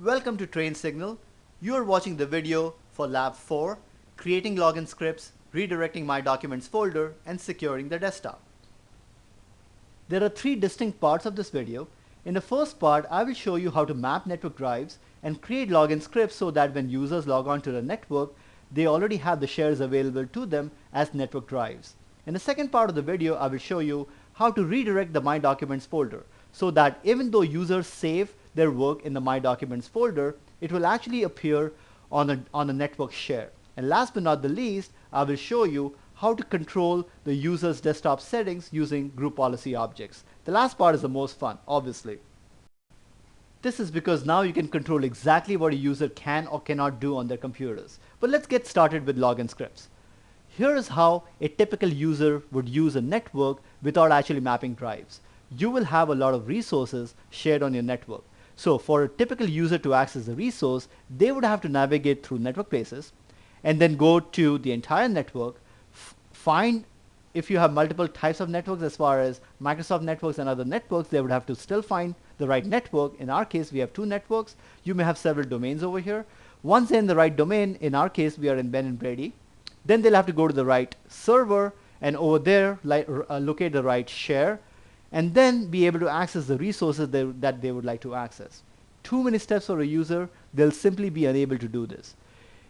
Welcome to Train Signal. You are watching the video for Lab 4, creating login scripts, redirecting My Documents folder, and securing the desktop. There are three distinct parts of this video. In the first part, I will show you how to map network drives and create login scripts so that when users log on to the network, they already have the shares available to them as network drives. In the second part of the video, I will show you how to redirect the My Documents folder so that even though users save their work in the My Documents folder, it will actually appear on a network share. And last but not the least, I will show you how to control the user's desktop settings using group policy objects. The last part is the most fun, obviously. This is because now you can control exactly what a user can or cannot do on their computers. But let's get started with login scripts. Here is how a typical user would use a network without actually mapping drives. You will have a lot of resources shared on your network. So for a typical user to access the resource, they would have to navigate through network places and then go to the entire network, find if you have multiple types of networks as far as Microsoft networks and other networks, they would have to still find the right network. In our case, we have two networks. You may have several domains over here. Once they're in the right domain, in our case, we are in Ben and Brady. Then they'll have to go to the right server and over there locate the right share and then be able to access the resources that they would like to access. Too many steps for a user, they'll simply be unable to do this.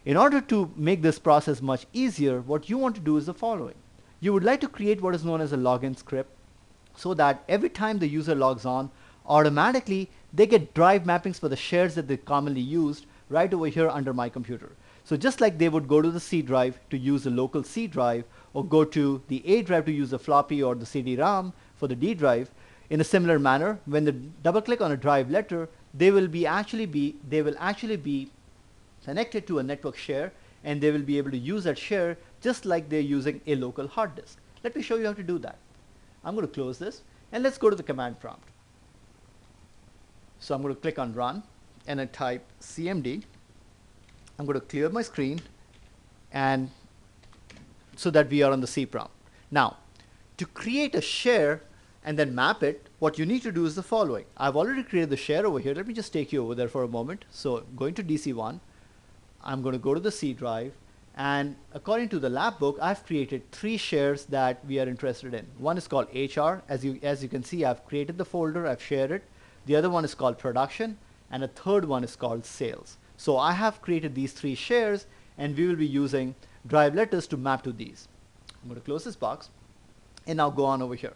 In order to make this process much easier, what you want to do is the following. You would like to create what is known as a login script so that every time the user logs on, automatically they get drive mappings for the shares that they commonly used right over here under My Computer. So just like they would go to the C drive to use the local C drive or go to the A drive to use the floppy or the CD-ROM for the D drive, in a similar manner, when they double click on a drive letter, they will actually be connected to a network share and they will be able to use that share just like they're using a local hard disk. Let me show you how to do that. I'm going to close this and let's go to the command prompt. So I'm going to click on run and I type cmd. I'm going to clear my screen and so that we are on the C prompt. Now, to create a share and then map it, what you need to do is the following. I've already created the share over here. Let me just take you over there for a moment. So going to DC1, I'm going to go to the C drive, and according to the lab book, I've created three shares that we are interested in. One is called HR. As you can see, I've created the folder, I've shared it. The other one is called production, and a third one is called sales. So I have created these three shares, and we will be using drive letters to map to these. I'm going to close this box and now go on over here.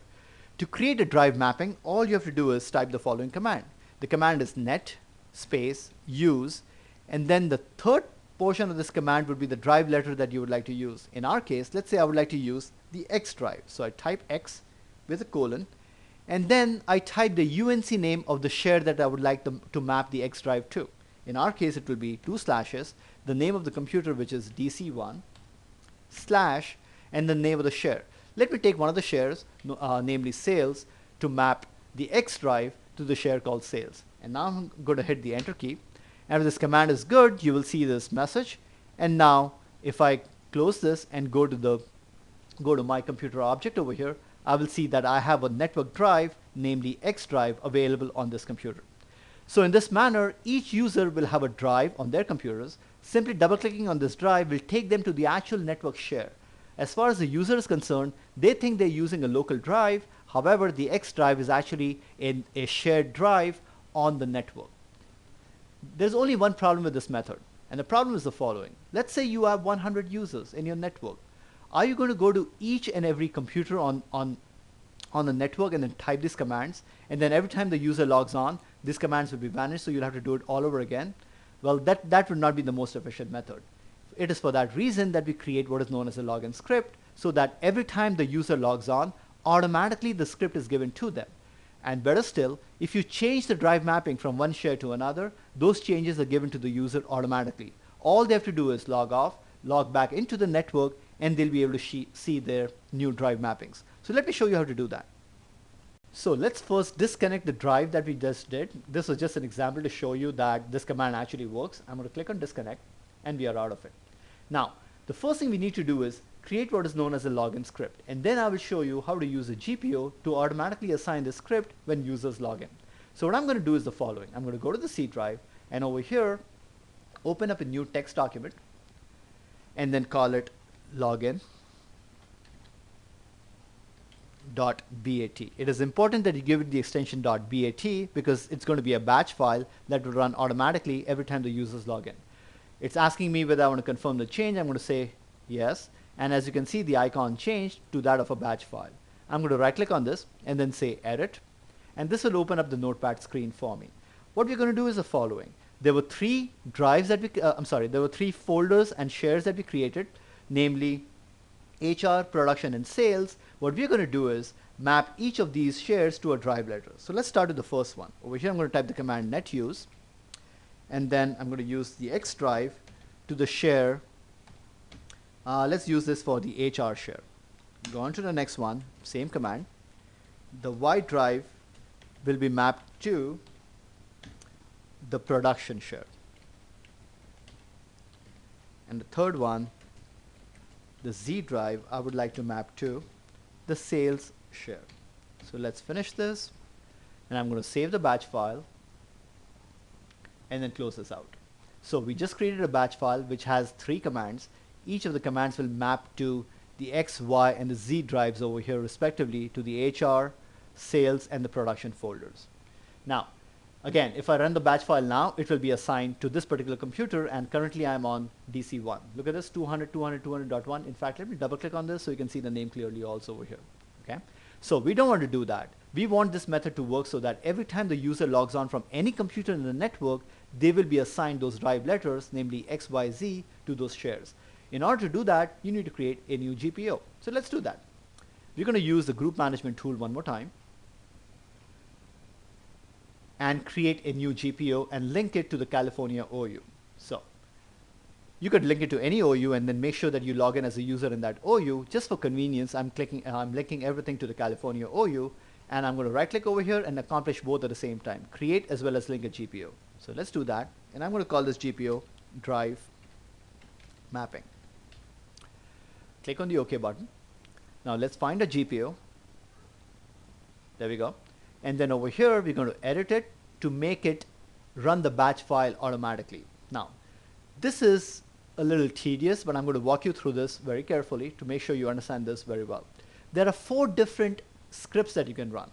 To create a drive mapping, all you have to do is type the following command. The command is net space use, and then the third portion of this command would be the drive letter that you would like to use. In our case, let's say I would like to use the X drive. So I type X with a colon, and then I type the UNC name of the share that I would like to map the X drive to. In our case, it will be 2 slashes, the name of the computer, which is DC1, slash, and the name of the share. Let me take one of the shares, namely sales, to map the X drive to the share called sales. And now I'm going to hit the enter key. And if this command is good, you will see this message. And now if I close this and go to My Computer object over here, I will see that I have a network drive, namely X drive, available on this computer. So in this manner, each user will have a drive on their computers. Simply double clicking on this drive will take them to the actual network share. As far as the user is concerned, they think they're using a local drive. However, the X drive is actually in a shared drive on the network. There's only one problem with this method, and the problem is the following. Let's say you have 100 users in your network. Are you going to go to each and every computer on the network and then type these commands, and then every time the user logs on, these commands will be vanished, so you'll have to do it all over again? Well, that would not be the most efficient method. It is for that reason that we create what is known as a login script, so that every time the user logs on, automatically the script is given to them. And better still, if you change the drive mapping from one share to another, those changes are given to the user automatically. All they have to do is log off, log back into the network, and they'll be able to see their new drive mappings. So let me show you how to do that. So let's first disconnect the drive that we just did. This was just an example to show you that this command actually works. I'm going to click on disconnect and we are out of it. Now, the first thing we need to do is create what is known as a login script, and then I will show you how to use a GPO to automatically assign the script when users log in. So what I'm going to do is the following. I'm going to go to the C drive And over here, open up a new text document and then call it login.bat. It is important that you give it the extension .bat because it's going to be a batch file that will run automatically every time the users log in. It's asking me whether I want to confirm the change. I'm going to say yes. And as you can see, the icon changed to that of a batch file. I'm going to right click on this and then say edit. And this will open up the notepad screen for me. What we're going to do is the following. There were three drives that there were three folders and shares that we created, namely HR, production, and sales. What we're going to do is map each of these shares to a drive letter. So let's start with the first one. Over here, I'm going to type the command netuse, and then I'm going to use the X drive to the share. Let's use this for the HR share. Go on to the next one, same command. The Y drive will be mapped to the production share. And the third one, the Z drive, I would like to map to the sales share. So let's finish this, and I'm going to save the batch file and then close this out. So we just created a batch file which has 3 commands. Each of the commands will map to the X, Y, and the Z drives over here respectively to the HR, sales, and the production folders. Now, again, if I run the batch file now, it will be assigned to this particular computer, and currently I'm on DC1. Look at this, 200, 200, 200.1. In fact, let me double click on this so you can see the name clearly also over here. Okay. So we don't want to do that. We want this method to work so that every time the user logs on from any computer in the network, they will be assigned those drive letters, namely X, Y, Z, to those shares. In order to do that, you need to create a new GPO. So let's do that. We're going to use the group management tool one more time and create a new GPO and link it to the California OU. So you could link it to any OU and then make sure that you log in as a user in that OU. Just for convenience, I'm linking everything to the California OU, and I'm going to right click over here and accomplish both at the same time, create as well as link a GPO. So let's do that, and I'm going to call this GPO drive mapping. Click on the OK button. Now let's find a GPO. There we go. And then over here, we're going to edit it to make it run the batch file automatically. Now, this is a little tedious, but I'm going to walk you through this very carefully to make sure you understand this very well. There are 4 different scripts that you can run.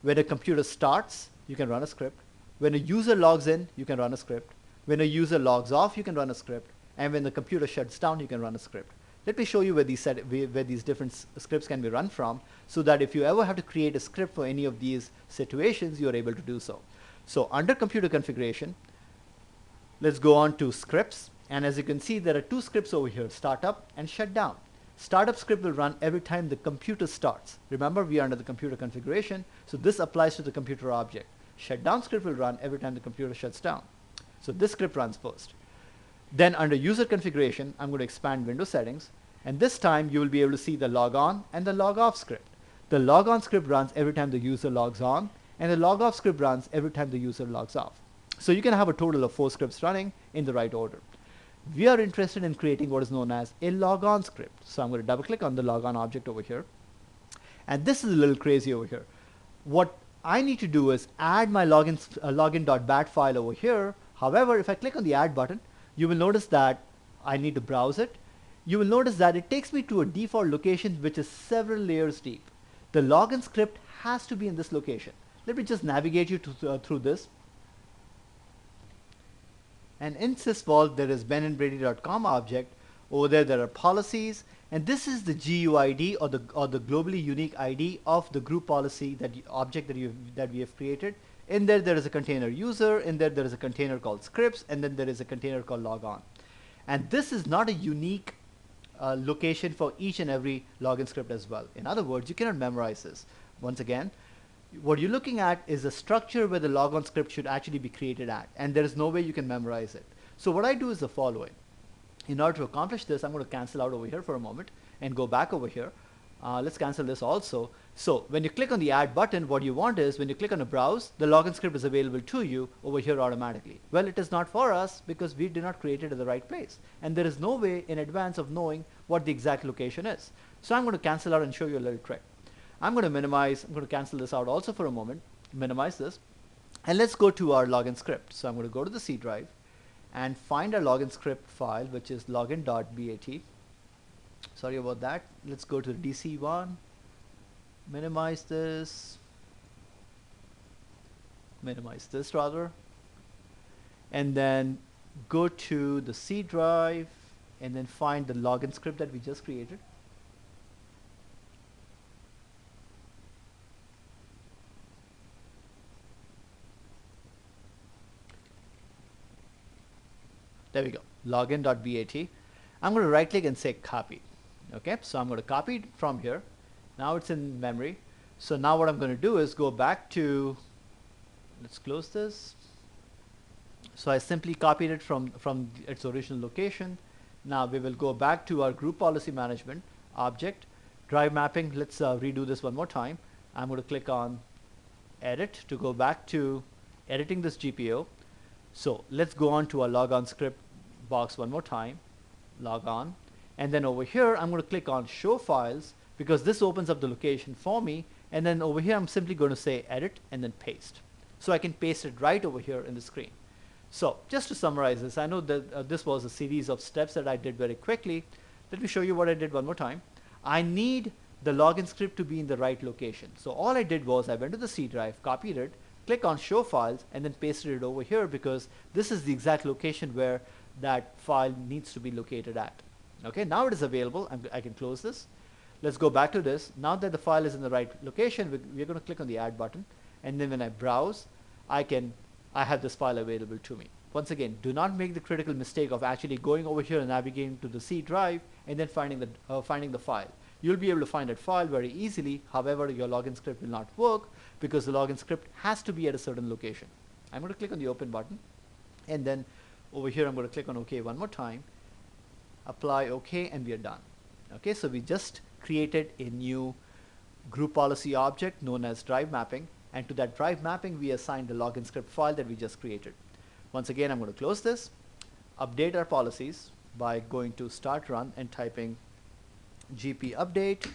When a computer starts, you can run a script. When a user logs in, you can run a script. When a user logs off, you can run a script. And when the computer shuts down, you can run a script. Let me show you where these different scripts can be run from, so that if you ever have to create a script for any of these situations, you're able to do so. So under computer configuration, let's go on to scripts. And as you can see, there are 2 scripts over here, startup and shutdown. Startup script will run every time the computer starts. Remember, we are under the computer configuration, so this applies to the computer object. Shutdown script will run every time the computer shuts down. So this script runs first. Then under user configuration, I'm going to expand Windows settings, and this time you will be able to see the log on and the log off script. The log on script runs every time the user logs on, and the log off script runs every time the user logs off. So you can have a total of 4 scripts running in the right order. We are interested in creating what is known as a log on script. So I'm going to double click on the log on object over here. And this is a little crazy over here. What I need to do is add my login.bat file over here. However, if I click on the add button, you will notice that I need to browse it. You will notice that it takes me to a default location which is several layers deep. The login script has to be in this location. Let me just navigate you through this. And in sysvault, there is benandbrady.com object. Over there are policies, and this is the GUID or the globally unique ID of the group policy object that we have created. In there is a container user. In there is a container called scripts, and then there is a container called logon. And this is not a unique location for each and every login script as well. In other words, you cannot memorize this. Once again, what you're looking at is a structure where the logon script should actually be created at, and there is no way you can memorize it. So what I do is the following. In order to accomplish this, I'm going to cancel out over here for a moment and go back over here. Let's cancel this also. So when you click on the add button, what you want is when you click on a browse, the login script is available to you over here automatically. Well, it is not for us because we did not create it at the right place. And there is no way in advance of knowing what the exact location is. So I'm going to cancel out and show you a little trick. I'm going to minimize, I'm going to cancel this out also for a moment, minimize this. And let's go to our login script. So I'm going to go to the C drive and find our login script file, which is login.bat. Sorry about that. Let's go to the DC one, minimize this rather, and then go to the C drive and then find the login script that we just created. There we go, login.bat. I'm going to right click and say copy. Okay, so I'm going to copy it from here. Now it's in memory. So now what I'm going to do is go back to, let's close this. So I simply copied it from its original location. Now we will go back to our group policy management object, drive mapping. Let's redo this one more time. I'm going to click on edit to go back to editing this GPO. So let's go on to our logon script box one more time, log on, and then over here I'm going to click on show files because this opens up the location for me, and then over here I'm simply going to say edit and then paste. So I can paste it right over here in the screen. So just to summarize this, I know that this was a series of steps that I did very quickly. Let me show you what I did one more time. I need the login script to be in the right location. So all I did was I went to the C drive, copied it, click on show files, and then pasted it over here because this is the exact location where that file needs to be located at. Okay, now it is available. I can close this. Let's go back to this. Now that the file is in the right location, we're going to click on the add button, and then when I browse, I have this file available to me. Once again, do not make the critical mistake of actually going over here and navigating to the C drive and then finding the file. You'll be able to find that file very easily. However, your login script will not work because the login script has to be at a certain location. I'm going to click on the open button, and then over here I'm going to click on OK one more time, apply OK, and we are done. Okay, so we just created a new group policy object known as drive mapping, and to that drive mapping we assigned the login script file that we just created. Once again, I'm going to close this, update our policies by going to start run and typing gp update.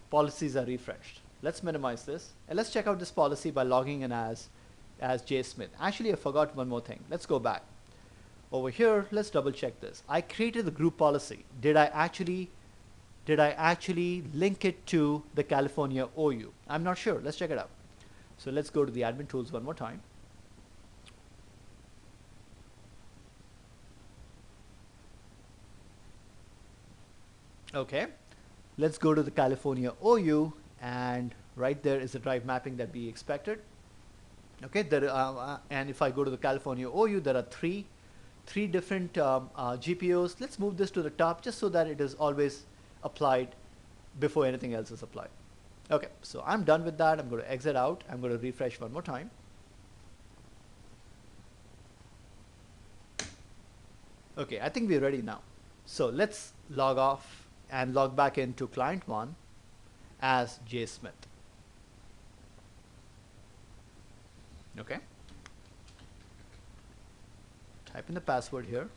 Policies are refreshed. Let's minimize this and let's check out this policy by logging in as J Smith. Actually, I forgot one more thing. Let's go back over here. Let's double check this. I created the group policy. Did I actually link it to the California OU? I'm not sure. Let's check it out. So let's go to the admin tools one more time. Okay, let's go to the California OU, and right there is the drive mapping that we expected. Okay, and if I go to the California OU, there are three different GPOs. Let's move this to the top just so that it is always applied before anything else is applied. Okay, so I'm done with that. I'm going to exit out. I'm going to refresh one more time. Okay, I think we're ready now. So let's log off and log back into client 1 as J Smith. Okay, type in the password here.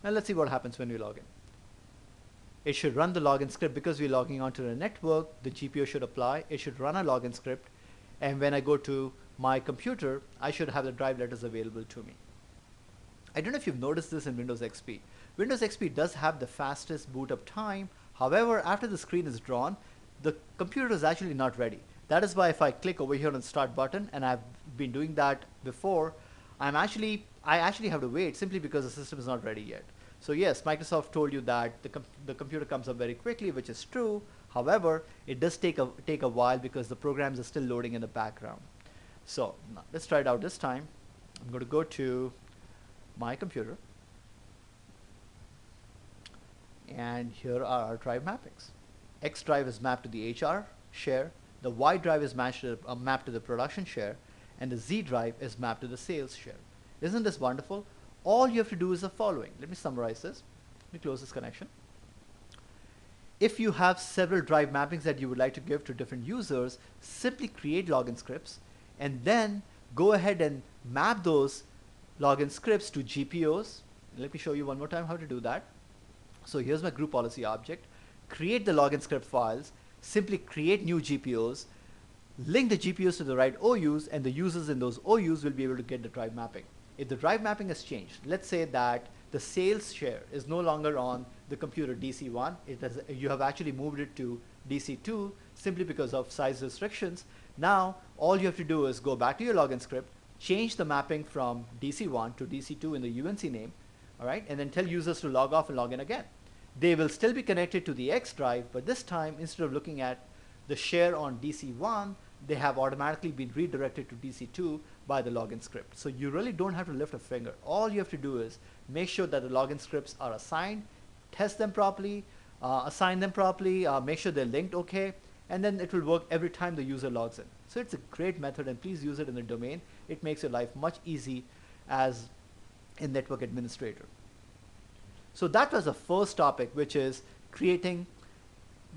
Now let's see what happens when we log in. It should run the login script because we're logging onto the network. The GPO should apply. It should run a login script, and when I go to my computer, I should have the drive letters available to me. I don't know if you've noticed this in Windows XP. Windows XP does have the fastest boot up time. However, after the screen is drawn, the computer is actually not ready. That is why if I click over here on the start button, and I've been doing that before, I actually have to wait simply because the system is not ready yet. So yes, Microsoft told you that the computer comes up very quickly, which is true. However, it does take a while because the programs are still loading in the background. So let's try it out this time. I'm going to go to my computer, and here are our drive mappings. X drive is mapped to the HR share, the Y drive is mapped to the production share, and the Z drive is mapped to the sales share. Isn't this wonderful? All you have to do is the following. Let me summarize this. Let me close this connection. If you have several drive mappings that you would like to give to different users, simply create login scripts and then go ahead and map those login scripts to GPOs. Let me show you one more time how to do that. So here's my group policy object. Create the login script files, simply create new GPOs, link the GPUs to the right OUs, and the users in those OUs will be able to get the drive mapping. If the drive mapping has changed, let's say that the sales share is no longer on the computer DC1, you have actually moved it to DC2 simply because of size restrictions. Now, all you have to do is go back to your login script, change the mapping from DC1 to DC2 in the UNC name, all right, and then tell users to log off and log in again. They will still be connected to the X drive, but this time, instead of looking at the share on DC1, they have automatically been redirected to DC2 by the login script. So you really don't have to lift a finger. All you have to do is make sure that the login scripts are assigned, test them properly, assign them properly, make sure they're linked okay, and then it will work every time the user logs in. So it's a great method, and please use it in the domain. It makes your life much easy as a network administrator. So that was the first topic, which is creating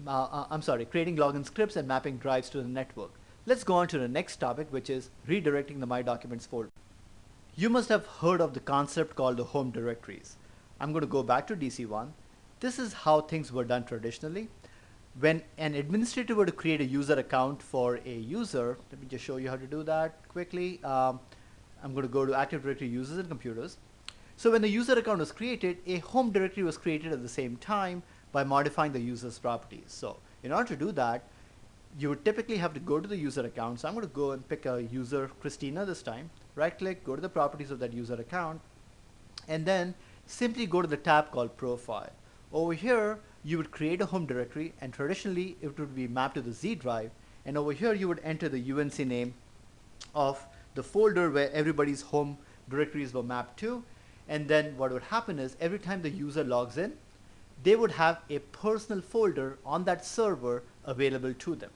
login scripts and mapping drives to the network. Let's go on to the next topic, which is redirecting the My Documents folder. You must have heard of the concept called the home directories. I'm going to go back to DC1. This is how things were done traditionally. When an administrator were to create a user account for a user, let me just show you how to do that quickly. I'm going to go to Active Directory Users and Computers. So when the user account was created, a home directory was created at the same time by modifying the user's properties. So in order to do that, you would typically have to go to the user account. So I'm going to go and pick a user, Christina this time. Right click, go to the properties of that user account, and then simply go to the tab called Profile. Over here, you would create a home directory, and traditionally it would be mapped to the Z drive. And over here, you would enter the UNC name of the folder where everybody's home directories were mapped to. And then what would happen is every time the user logs in, they would have a personal folder on that server available to them.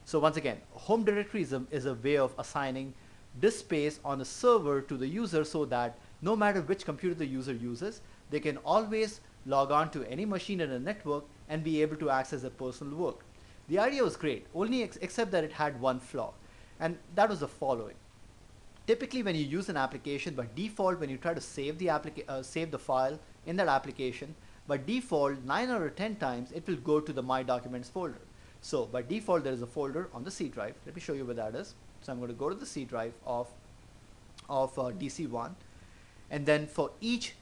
So once again, home directory is a way of assigning disk space on a server to the user so that no matter which computer the user uses, they can always log on to any machine in a network and be able to access their personal work. The idea was great, only except that it had one flaw, and that was the following. Typically, when you use an application, by default, when you try to save the file in that application, by default, 9 out of 10 times, it will go to the My Documents folder. So by default, there is a folder on the C drive. Let me show you where that is. So I'm going to go to the C drive of DC1, and then for each,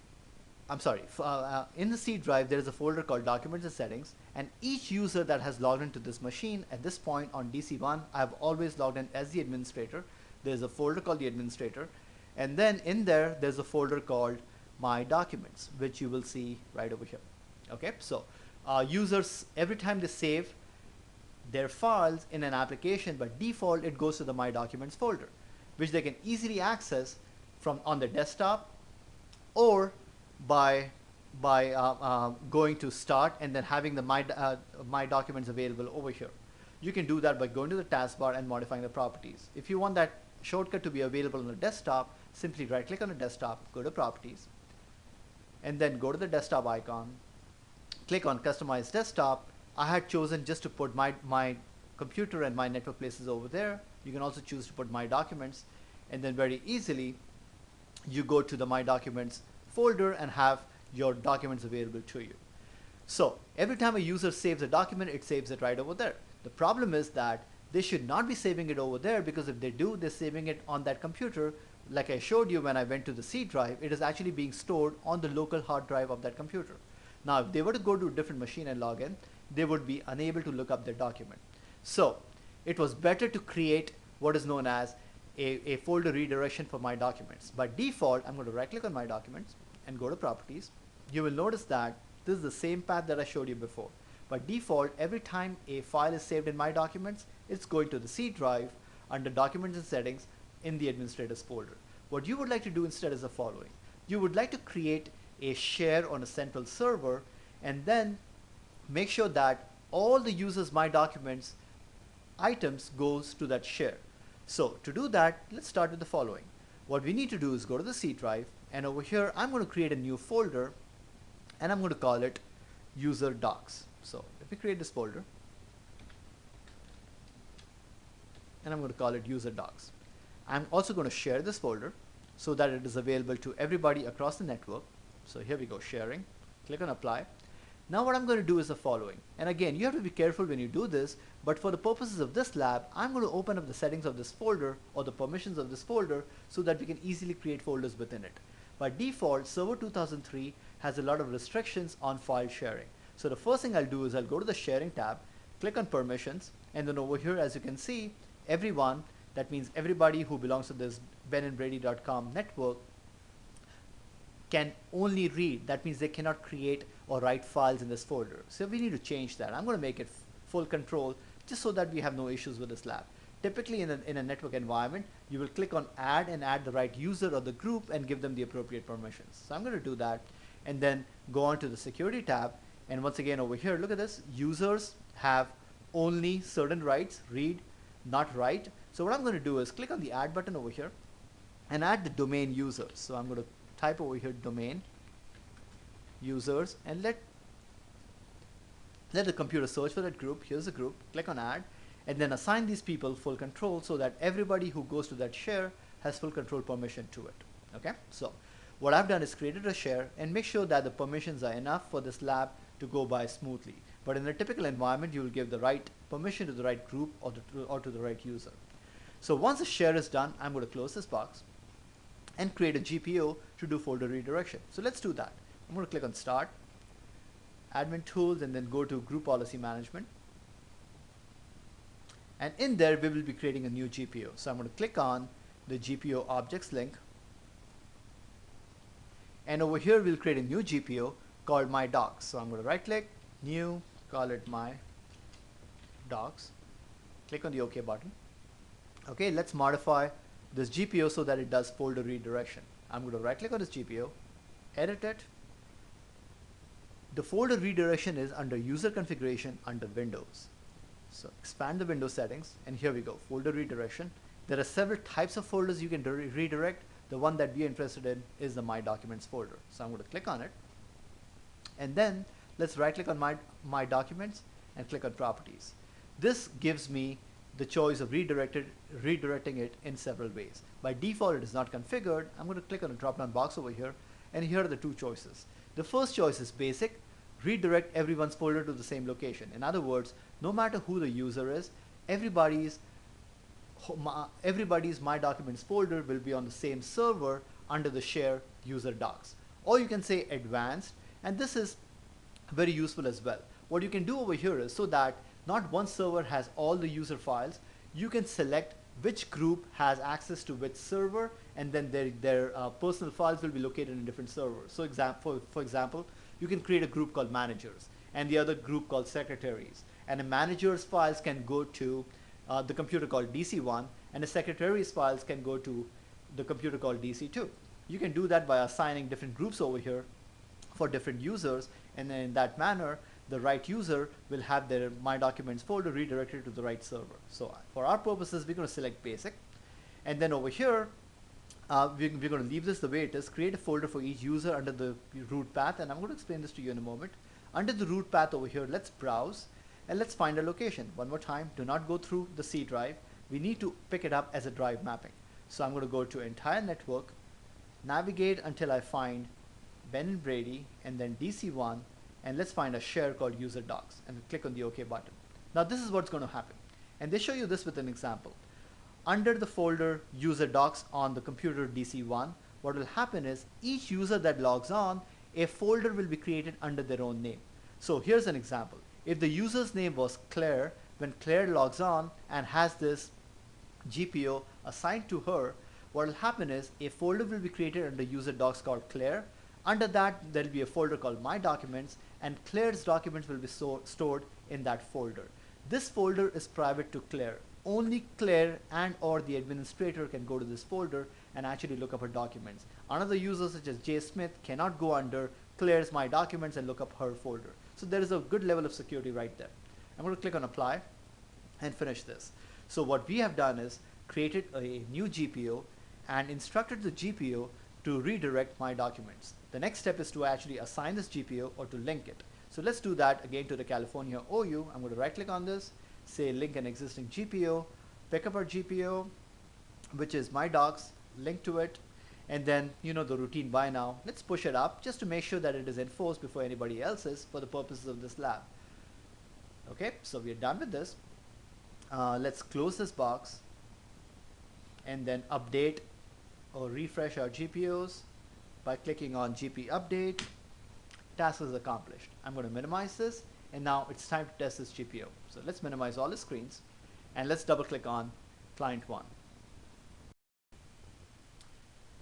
in the C drive, there is a folder called Documents and Settings, and each user that has logged into this machine at this point on DC1, I have always logged in as the administrator. There's a folder called the administrator, and then in there, there's a folder called My Documents, which you will see right over here. Okay, so users, every time they save their files in an application, by default, it goes to the My Documents folder, which they can easily access from on their desktop or by going to Start and then having the My Documents available over here. You can do that by going to the taskbar and modifying the properties. If you want that shortcut to be available on the desktop, simply right click on the desktop, go to Properties, and then go to the desktop icon, click on Customize Desktop. I had chosen just to put my computer and my network places over there. You can also choose to put My Documents, and then very easily you go to the My Documents folder and have your documents available to you. So every time a user saves a document, it saves it right over there. The problem is that they should not be saving it over there, because if they do, they're saving it on that computer. Like I showed you when I went to the C drive, it is actually being stored on the local hard drive of that computer. Now, if they were to go to a different machine and log in, they would be unable to look up their document. So it was better to create what is known as a folder redirection for My Documents. By default, I'm going to right click on My Documents and go to Properties. You will notice that this is the same path that I showed you before. By default, every time a file is saved in My Documents, it's going to the C drive under Documents and Settings in the Administrators folder. What you would like to do instead is the following. You would like to create a share on a central server and then make sure that all the user's My Documents items goes to that share. So to do that, let's start with the following. What we need to do is go to the C drive, and over here I'm going to create a new folder, and I'm going to call it User Docs. So let me create this folder, and I'm going to call it User Docs. I'm also going to share this folder so that it is available to everybody across the network. So here we go, sharing. Click on Apply. Now what I'm going to do is the following, and again you have to be careful when you do this, but for the purposes of this lab I'm going to open up the settings of this folder or the permissions of this folder so that we can easily create folders within it. By default, Server 2003 has a lot of restrictions on file sharing. So the first thing I'll do is I'll go to the sharing tab, click on permissions, and then over here as you can see, everyone, that means everybody who belongs to this benandbrady.com network, can only read. That means they cannot create or write files in this folder. So we need to change that. I'm going to make it full control just so that we have no issues with this lab. Typically in a network environment, you will click on add and add the right user or the group and give them the appropriate permissions. So I'm going to do that and then go on to the security tab. And once again over here, look at this. Users have only certain rights, read, not write. So what I'm going to do is click on the add button over here and add the domain users. So I'm going to type over here domain users and let the computer search for that group. Here's the group, click on add, and then assign these people full control so that everybody who goes to that share has full control permission to it. Okay, so what I've done is created a share and make sure that the permissions are enough for this lab to go by smoothly. But in a typical environment, you will give the right permission to the right group or to the right user. So once the share is done, I'm going to close this box and create a GPO to do folder redirection. So let's do that. I'm going to click on Start, Admin Tools, and then go to Group Policy Management. And in there, we will be creating a new GPO. So I'm going to click on the GPO Objects link. And over here, we'll create a new GPO called My Docs. So I'm going to right click, New, call it My Docs. Click on the OK button. Okay, let's modify this GPO so that it does folder redirection. I'm going to right click on this GPO, edit it. The folder redirection is under user configuration under Windows. So expand the Windows settings and here we go, folder redirection. There are several types of folders you can redirect. The one that we are interested in is the My Documents folder. So I'm going to click on it and then let's right click on My Documents and click on Properties. This gives me the choice of redirecting it in several ways. By default, it is not configured. I'm going to click on a drop down box over here and here are the two choices. The first choice is basic, redirect everyone's folder to the same location. In other words, no matter who the user is, everybody's My Documents folder will be on the same server under the share user docs. Or you can say advanced, and this is very useful as well. What you can do over here is so that not one server has all the user files, you can select which group has access to which server, and then their personal files will be located in different servers. So for example, you can create a group called managers and the other group called secretaries, and a manager's files can go to the computer called DC1 and the secretary's files can go to the computer called DC2. You can do that by assigning different groups over here for different users, and then in that manner the right user will have their My Documents folder redirected to the right server. So for our purposes, we're going to select basic, and then over here we're going to leave this the way it is. Create a folder for each user under the root path, and I'm going to explain this to you in a moment. Under the root path over here, let's browse and let's find a location. One more time, do not go through the C drive. We need to pick it up as a drive mapping. So I'm going to go to entire network, navigate until I find Ben and Brady and then DC1, and let's find a share called user docs and click on the OK button. Now this is what's going to happen, and they show you this with an example. Under the folder user docs on the computer DC1, what will happen is each user that logs on, a folder will be created under their own name. So here's an example. If the user's name was Claire, when Claire logs on and has this GPO assigned to her, what will happen is a folder will be created under user docs called Claire. Under that, there will be a folder called My Documents, and Claire's documents will be stored in that folder. This folder is private to Claire. Only Claire and or the administrator can go to this folder and actually look up her documents. Another user such as Jay Smith cannot go under Claire's My Documents and look up her folder. So there is a good level of security right there. I'm going to click on Apply and finish this. So what we have done is created a new GPO and instructed the GPO to redirect My Documents. The next step is to actually assign this GPO or to link it. So let's do that again to the California OU. I'm going to right click on this, say link an existing GPO, pick up our GPO, which is My Docs, link to it, And then you know the routine by now. Let's push it up just to make sure that it is enforced before anybody else is for the purposes of this lab. Okay, so we are done with this. Let's close this box and then update or refresh our GPOs by clicking on GP update. Task is accomplished. I'm going to minimize this, and now it's time to test this GPO. So let's minimize all the screens and let's double click on client 1.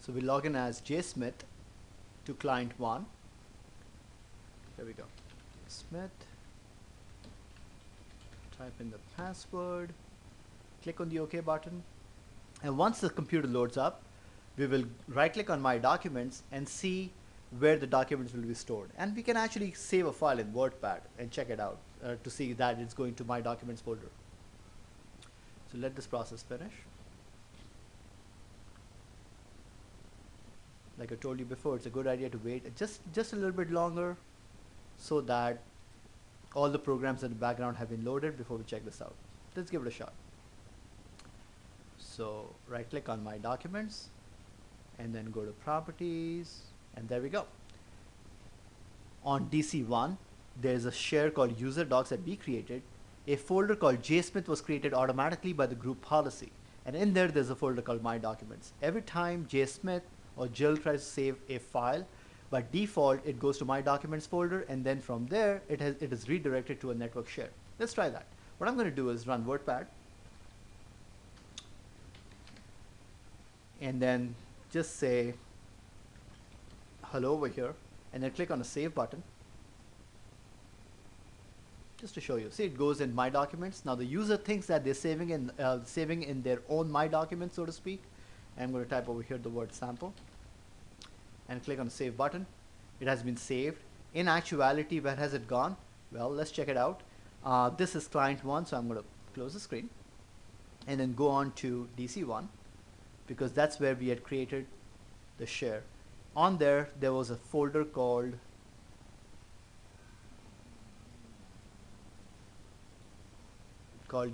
So we log in as JSmith to client 1. There we go. Smith. Type in the password. Click on the OK button. And once the computer loads up, we will right click on My Documents and see where the documents will be stored. And we can actually save a file in WordPad and check it out to see that it's going to My Documents folder. So let this process finish. Like I told you before, it's a good idea to wait just a little bit longer so that all the programs in the background have been loaded before we check this out. Let's give it a shot. So right click on My Documents and then go to Properties, and there we go. On DC1, there's a share called User Docs that we created. A folder called JSmith was created automatically by the group policy, and in there's a folder called My Documents. Every time JSmith or Jill tries to save a file, by default it goes to My Documents folder, and then from there it is redirected to a network share. Let's try that. What I'm going to do is run WordPad and then just say hello over here, and then click on the save button just to show you. See, it goes in My Documents. Now the user thinks that they're saving in their own My Documents, so to speak. I'm going to type over here the word sample and click on the save button. It has been saved. In actuality, where has it gone? Well, let's check it out. This is client 1, so I'm going to close the screen and then go on to DC1, because that's where we had created the share. On there was a folder called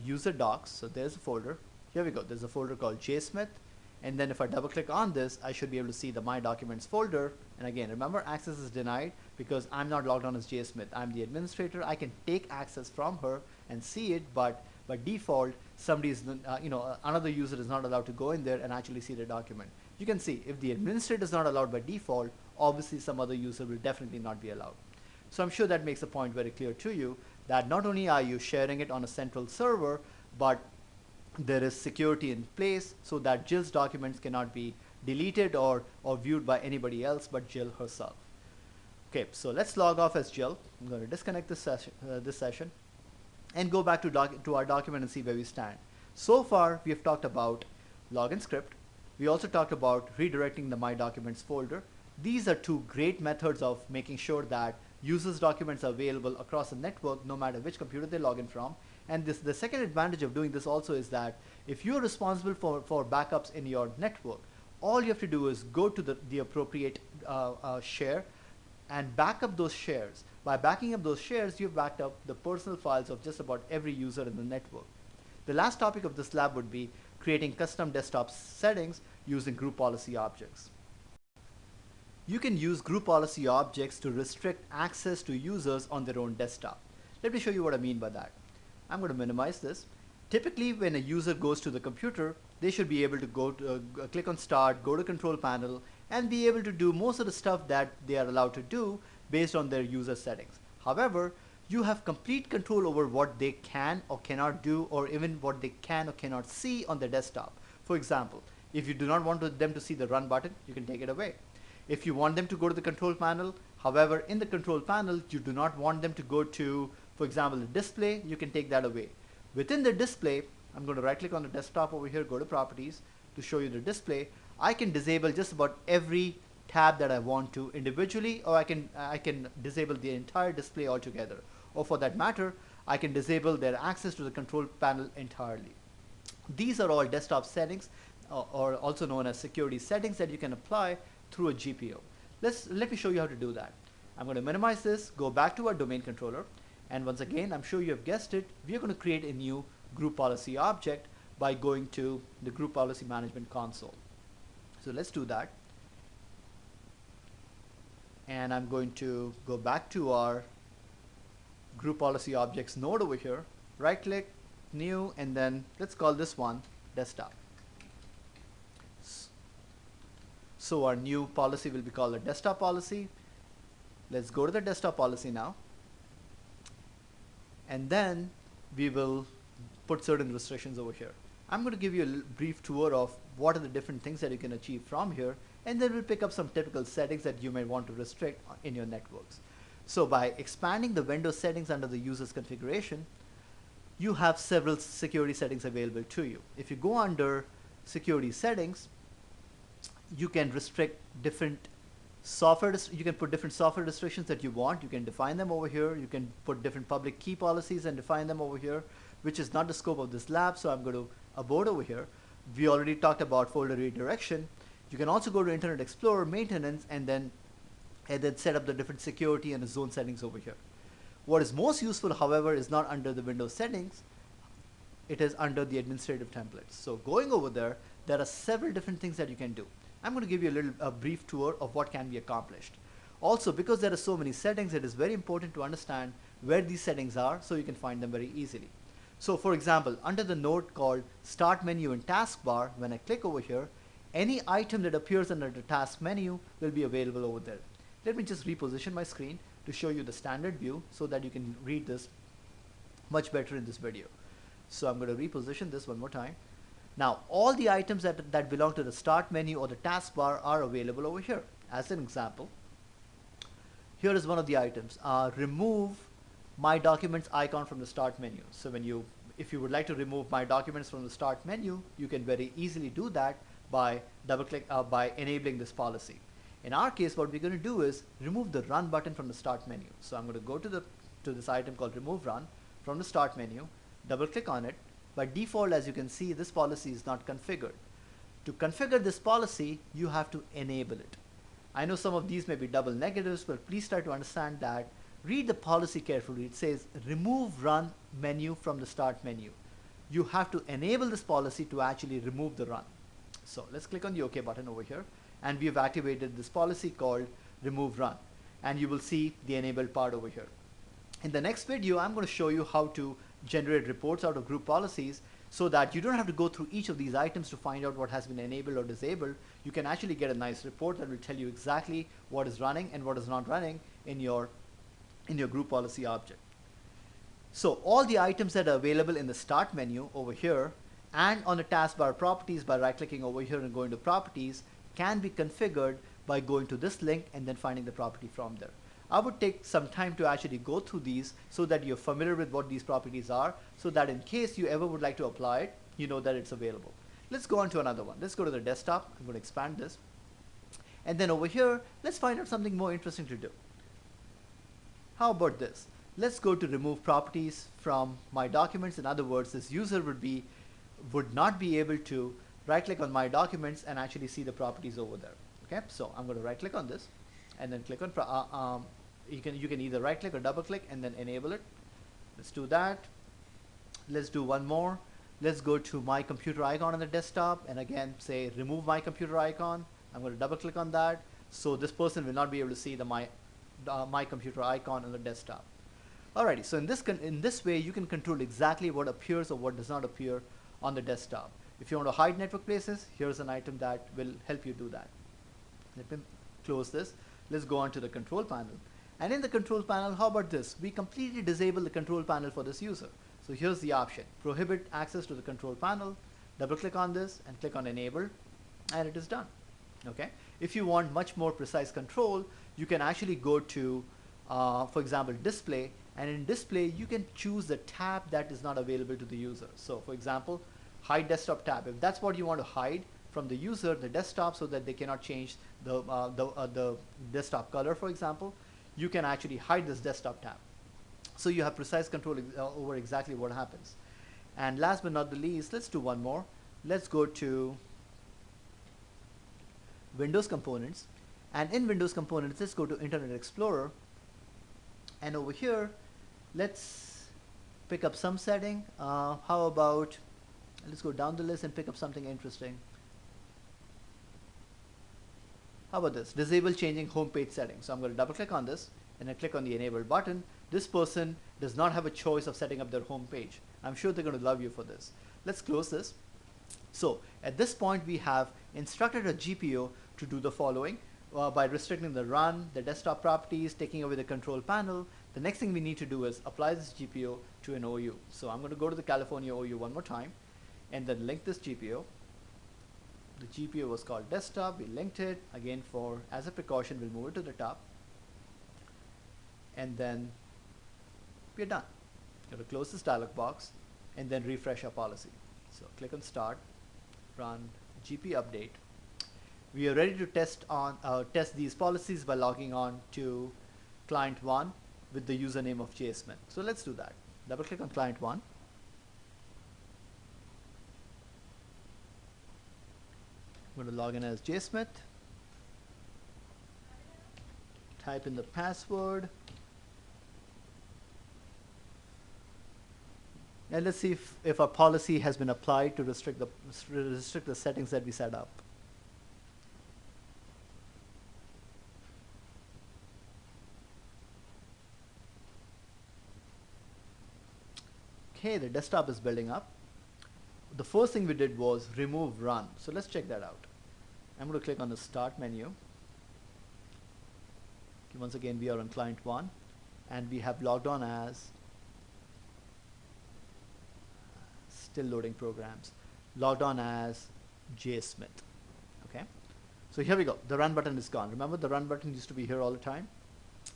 User Docs. So there's a folder. Here we go. There's a folder called JSmith. And then if I double click on this, I should be able to see the My Documents folder. And again, remember, access is denied because I'm not logged on as JSmith. I'm the administrator. I can take access from her and see it, but by default, another user is not allowed to go in there and actually see the document. You can see if the administrator is not allowed by default, obviously some other user will definitely not be allowed. So I'm sure that makes the point very clear to you that not only are you sharing it on a central server, but there is security in place so that Jill's documents cannot be deleted or viewed by anybody else but Jill herself. Okay, so let's log off as Jill. I'm going to disconnect this session and go back to our document and see where we stand. So far, we have talked about login script. We also talked about redirecting the My Documents folder. These are two great methods of making sure that users' documents are available across the network no matter which computer they log in from. And the second advantage of doing this also is that if you're responsible for backups in your network, all you have to do is go to the appropriate share and back up those shares. By backing up those shares, you've backed up the personal files of just about every user in the network. The last topic of this lab would be creating custom desktop settings using group policy objects. You can use group policy objects to restrict access to users on their own desktop. Let me show you what I mean by that. I'm going to minimize this. Typically, when a user goes to the computer, they should be able to go to, click on Start, go to Control Panel, and be able to do most of the stuff that they are allowed to do based on their user settings. However, you have complete control over what they can or cannot do, or even what they can or cannot see on their desktop. For example, if you do not want them to see the Run button, you can take it away. If you want them to go to the Control Panel, however, in the Control Panel, you do not want them to go to, for example, the display, you can take that away. Within the display, I'm going to right click on the desktop over here, go to Properties to show you the display. I can disable just about every tab that I want to individually, or I can disable the entire display altogether. Or for that matter, I can disable their access to the control panel entirely. These are all desktop settings, or also known as security settings, that you can apply through a GPO. Let me show you how to do that. I'm going to minimize this, go back to our domain controller, and once again, I'm sure you have guessed it, we are going to create a new group policy object by going to the group policy management console. So let's do that. And I'm going to go back to our group policy objects node over here, right click, new, and then let's call this one desktop. So our new policy will be called a desktop policy. Let's go to the desktop policy now. And then we will put certain restrictions over here. I'm going to give you a brief tour of what are the different things that you can achieve from here, and then we'll pick up some typical settings that you may want to restrict in your networks. So by expanding the Windows settings under the user's configuration, you have several security settings available to you. If you go under security settings, you can restrict different software, you can put different software restrictions that you want. You can define them over here. You can put different public key policies and define them over here, which is not the scope of this lab, so I'm going to abort over here. We already talked about folder redirection. You can also go to Internet Explorer, maintenance, and then set up the different security and zone settings over here. What is most useful, however, is not under the Windows settings. It is under the administrative templates. So going over there, there are several different things that you can do. I'm going to give you a brief tour of what can be accomplished. Also, because there are so many settings, it is very important to understand where these settings are so you can find them very easily. So for example, under the node called Start Menu and Taskbar, when I click over here, any item that appears under the task menu will be available over there. Let me just reposition my screen to show you the standard view so that you can read this much better in this video. So I'm going to reposition this one more time. Now, all the items that belong to the start menu or the taskbar are available over here. As an example, here is one of the items. Remove My Documents icon from the start menu. So if you would like to remove My Documents from the start menu, you can very easily do that by by enabling this policy. In our case, what we're going to do is remove the Run button from the start menu. So I'm going to go to this item called Remove Run from the start menu, double click on it. By default, as you can see, this policy is not configured. To configure this policy, you have to enable it. I know some of these may be double negatives, but please try to understand that. Read the policy carefully. It says remove Run menu from the start menu. You have to enable this policy to actually remove the run. So let's click on the OK button over here, and we have activated this policy called Remove Run, and you will see the enabled part over here. In the next video, I'm going to show you how to generate reports out of group policies so that you don't have to go through each of these items to find out what has been enabled or disabled. You can actually get a nice report that will tell you exactly what is running and what is not running in your group policy object. So all the items that are available in the start menu over here and on the taskbar properties by right clicking over here and going to properties can be configured by going to this link and then finding the property from there. I would take some time to actually go through these so that you're familiar with what these properties are, so that in case you ever would like to apply it, you know that it's available. Let's go on to another one. Let's go to the desktop. I'm going to expand this. And then over here, let's find out something more interesting to do. How about this? Let's go to remove properties from my documents. In other words, this user would not be able to right click on my documents and actually see the properties over there. Okay, so I'm going to right click on this and then click on you can either right click or double click and then enable it. Let's do that. Let's do one more. Let's go to my computer icon on the desktop and again say remove my computer icon. I'm going to double click on that, so this person will not be able to see the my computer icon on the desktop. Alrighty, so in this way you can control exactly what appears or what does not appear on the desktop. If you want to hide network places, here's an item that will help you do that. Let me close this. Let's go on to the control panel. And in the control panel, how about this? We completely disable the control panel for this user. So here's the option, prohibit access to the control panel. Double click on this and click on enable, and it is done. Okay. If you want much more precise control, you can actually go to, for example, display, and in display you can choose the tab that is not available to the user. So for example, hide desktop tab. If that's what you want to hide from the user, the desktop, so that they cannot change the desktop color, for example, you can actually hide this desktop tab. So you have precise control over exactly what happens. And last but not the least, let's do one more. Let's go to Windows Components, and in Windows Components, let's go to Internet Explorer, and over here, let's pick up some setting. How about, let's go down the list and pick up something interesting. How about this? Disable changing home page settings. So I'm going to double click on this and I click on the enable button. This person does not have a choice of setting up their home page. I'm sure they're going to love you for this. Let's close this. So at this point we have instructed a GPO to do the following by restricting the run, the desktop properties, taking away the control panel. The next thing we need to do is apply this GPO to an OU. So I'm going to go to the California OU one more time and then link this GPO. The GPO was called desktop. We linked it again for as a precaution. We'll move it to the top and then we're done. Going to close this dialog box and then refresh our policy. So click on start, run GP update. We are ready to test these policies by logging on to client 1 with the username of JSmith. So let's do that. Double click on client 1. I'm going to log in as JSmith. Type in the password. And let's see if our policy has been applied to restrict the settings that we set up. Okay, the desktop is building up. The first thing we did was remove run. So let's check that out. I'm going to click on the start menu. Okay, once again, we are on client 1 and we have logged on as still loading programs, logged on as JSmith. Okay, so here we go. The run button is gone. Remember, the run button used to be here all the time.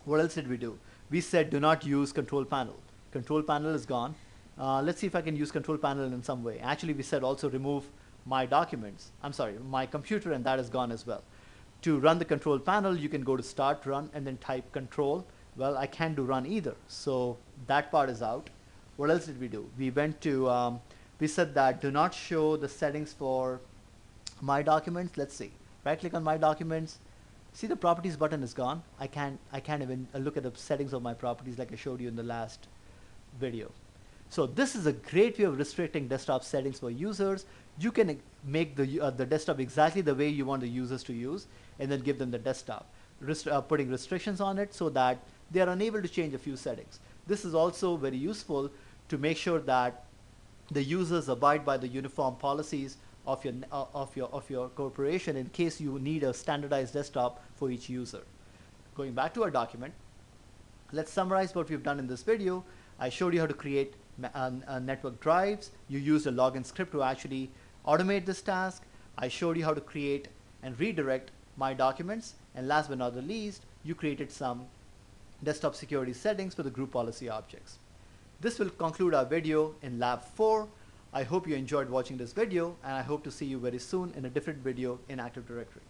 What else did we do? We said do not use control panel. Control panel is gone. Let's see if I can use control panel in some way. Actually, we said also remove my documents. I'm sorry, my computer, and that is gone as well. To run the control panel, you can go to start run and then type control. Well, I can't do run either, so that part is out. What else did we do? We went to we said that do not show the settings for my documents. Let's see. Right click on my documents. See, the properties button is gone. I can't even look at the settings of my properties like I showed you in the last video. So this is a great way of restricting desktop settings for users. You can make the desktop exactly the way you want the users to use and then give them the desktop, putting restrictions on it so that they are unable to change a few settings. This is also very useful to make sure that the users abide by the uniform policies of your corporation in case you need a standardized desktop for each user. Going back to our document, let's summarize what we've done in this video. I showed you how to create network drives. You used a login script to actually automate this task. I showed you how to create and redirect my documents. And last but not the least, you created some desktop security settings for the group policy objects. This will conclude our video in Lab 4. I hope you enjoyed watching this video, and I hope to see you very soon in a different video in Active Directory.